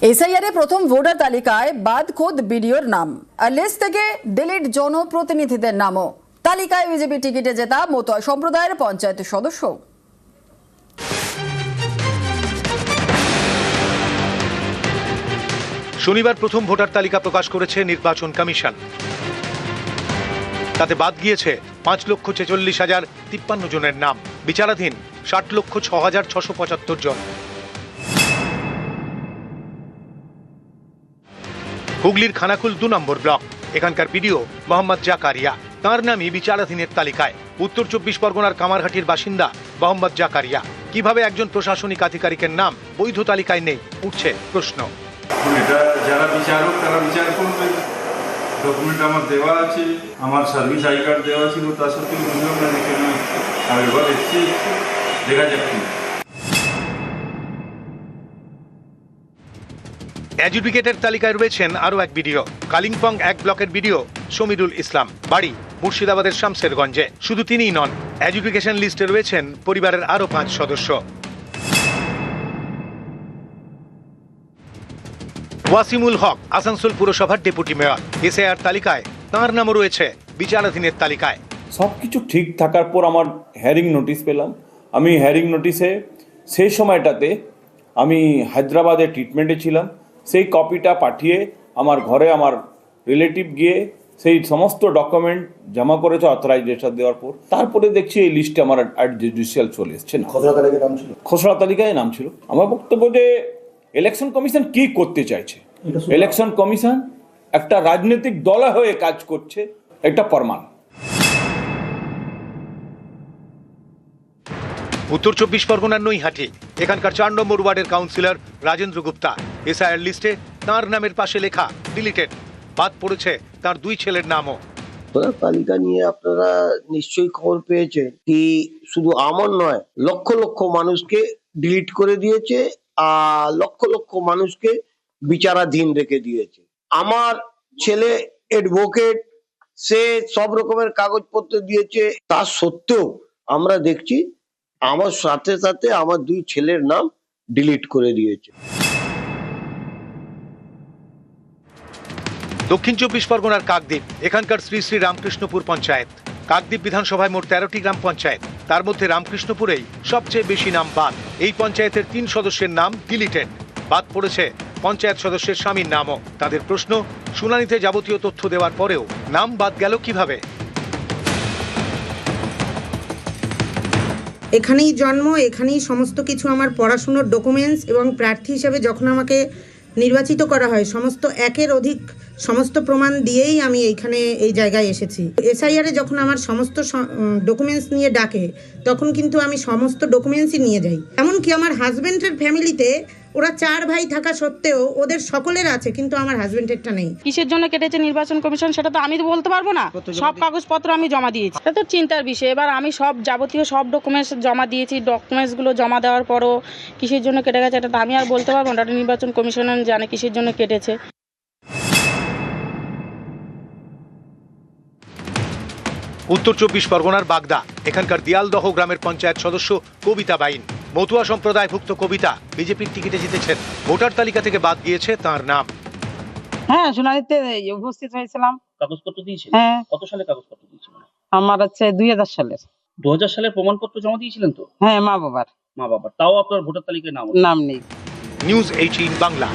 SIR প্রথম voter তালিকায় বাদ খোদ বিডিওর নাম আর লিস্ট থেকে ডিলিট জনপ্রতিনিধিদের নামও। তালিকায় বিজেপি টিকিটে জেতা মতুয়া সম্প্রদায়ের পঞ্চায়েত সদস্য। শনিবার প্রথম ভোটার তালিকা প্রকাশ করেছে নির্বাচন কমিশন। তাতে বাদ গিয়েছে 5,46,053 জনের নাম, বিচারাধীন 60,06,675 জন। হুগলির খানাকুল 2 নম্বর ব্লক, এখানকার বিডিও মোহাম্মদ জাকারিয়া, তাঁর নামই বিচারাধীনের তালিকায়। উত্তর 24 পরগনার কামারহাটির বাসিন্দা মোহাম্মদ জাকারিয়া। কিভাবে একজন প্রশাসনিক আধিকারিকের নাম বৈধ তালিকায় নেই, উঠছে প্রশ্ন। এটা যারা বিচারক তারা বিচার করবে। ডকুমেন্ট আমার দেওয়া আছে, আমার সার্ভিস আই কার্ড দেওয়া ছিল, তার সত্ত্বেও বুঝলাম না যে কেন আর এবার এসছে, দেখা যাক কি। অ্যাডজুডিকেটের তালিকায় রয়েছেন আরও এক বিডিও, কালিম্পং 1 ব্লকের বিডিও সমীরুল ইসলাম, বাড়ি মুর্শিদাবাদের শামসেরগঞ্জে। শুধু তিনিই নন, অ্যাডজুডিকেশন লিস্টে রয়েছেন পরিবারের আরও 5 সদস্য। ওয়াসিমুল হক আসানসোল পুরসভার ডেপুটি মেয়র, এসআইআর তালিকায় তাঁর নামও রয়েছে বিচারাধীনের তালিকায়। সবকিছু ঠিক থাকার পর আমার হ্যারিং নোটিশ পেলাম। আমি হ্যারিং নোটিশে সেই সময়টাতে আমি হায়দ্রাবাদে ট্রিটমেন্টে ছিলাম, সেই কপিটা পাঠিয়ে আমার ঘরে আমার রিলেটিভ গিয়ে সেই সমস্ত ডকুমেন্ট জমা করেছে অথরাইজেশন দেওয়ার পর। তারপরে দেখছি এই লিস্টে আমার জুডিশিয়াল চলে এসছে না, খসড়া তালিকায় নাম ছিল। খসড়া তালিকায় নাম ছিল। আমার বক্তব্য যে ইলেকশন কমিশন কি করতে চাইছে, ইলেকশন কমিশন একটা রাজনৈতিক দল হয়ে কাজ করছে, একটা প্রমাণ। উত্তর 24 পরগনার নৈহাটি, এখানকার 4 নম্বর ওয়ার্ডের কাউন্সিলর রাজেন্দ্র গুপ্তা। এসআইআর লিস্টে তাঁর নামের পাশে লেখা ডিলিটেড, বাদ পড়েছে তার 2 ছেলের নামও। তালিকা নিয়ে আপনারা নিশ্চয়ই খবর পেয়েছেন কি, শুধু আমার নয়, লক্ষ লক্ষ মানুষকে ডিলিট করে দিয়েছে আর লক্ষ লক্ষ মানুষকে বিচারাধীন রেখে দিয়েছে। আমার ছেলে অ্যাডভোকেট, সে সব রকমের কাগজপত্র দিয়েছে, তা সত্ত্বেও আমরা দেখছি আমার সাথে সাথে আমার 2 ছেলের নাম ডিলিট করে দিয়েছে। দক্ষিণ 24 পরগনার কাকদ্বীপ, এখানকার শ্রী শ্রী রামকৃষ্ণপুর পঞ্চায়েত। কাকদ্বীপ বিধানসভায় মোট 13টি গ্রাম পঞ্চায়েত, তার মধ্যে রামকৃষ্ণপুরেই সবচেয়ে বেশি নাম বাদ। এই পঞ্চায়েতের 3 সদস্যের নাম ডিলিটেড, বাদ পড়েছে পঞ্চায়েত সদস্যের স্বামীর নামও। তাদের প্রশ্ন, শুনানিতে যাবতীয় তথ্য দেওয়ার পরেও নাম বাদ গেল কিভাবে? এখানেই জন্ম, এখানেই সমস্ত কিছু, আমার পড়াশুনোর ডকুমেন্টস, এবং প্রার্থী হিসেবে যখন আমাকে নির্বাচিত করা হয় সমস্ত একের অধিক সমস্ত প্রমাণ দিয়েই আমি এইখানে এই জায়গায় এসেছি। এসআইআরে যখন আমার সমস্ত ডকুমেন্টস নিয়ে ডাকে তখন কিন্তু আমি সমস্ত ডকুমেন্টসই নিয়ে যাই। এমনকি আমার হাজব্যান্ডের ফ্যামিলিতে ওরা 4 ভাই থাকা সত্ত্বেও ওদের সকলের আছে, কিন্তু আমার হাজব্যান্ডেরটা নেই। কিসের জন্য কেটেছে নির্বাচন কমিশন সেটা তো আমি তো বলতে পারবো না। সব কাগজপত্র আমি জমা দিয়েছি, এটা তো চিন্তার বিষয়। এবার আমি সব যাবতীয় সব ডকুমেন্টস জমা দিয়েছি, ডকুমেন্টসগুলো জমা দেওয়ার পরও কিসের জন্য কেটে গেছে এটা তো আমি আর বলতে পারবো না। এটা নির্বাচন কমিশন জানে কিসের জন্য কেটেছে। উত্তর 24 পরগনার বাগদা, এখানকার দিয়ালদহ গ্রামের পঞ্চায়েত সদস্য কবিতা বাইন। মতুয়া সম্প্রদায়ভুক্ত কবিতা বিজেপির টিকিটে জিতেছেন, ভোটার তালিকা থেকে বাদ গিয়েছে তার নাম। হ্যাঁ, শুনানিতে উপস্থিত হয়েছিলাম। কাগজপত্র দিয়েছিলেন? হ্যাঁ। কত সালে কাগজপত্র দিয়েছিলেন? আমার 2000 সালের। 2000 সালের প্রমাণপত্র জমা দিয়েছিলেন তো? হ্যাঁ, মা বাবার। তাও আপনার ভোটার তালিকায় নাম নাম নেই। নিউজ 18 বাংলা।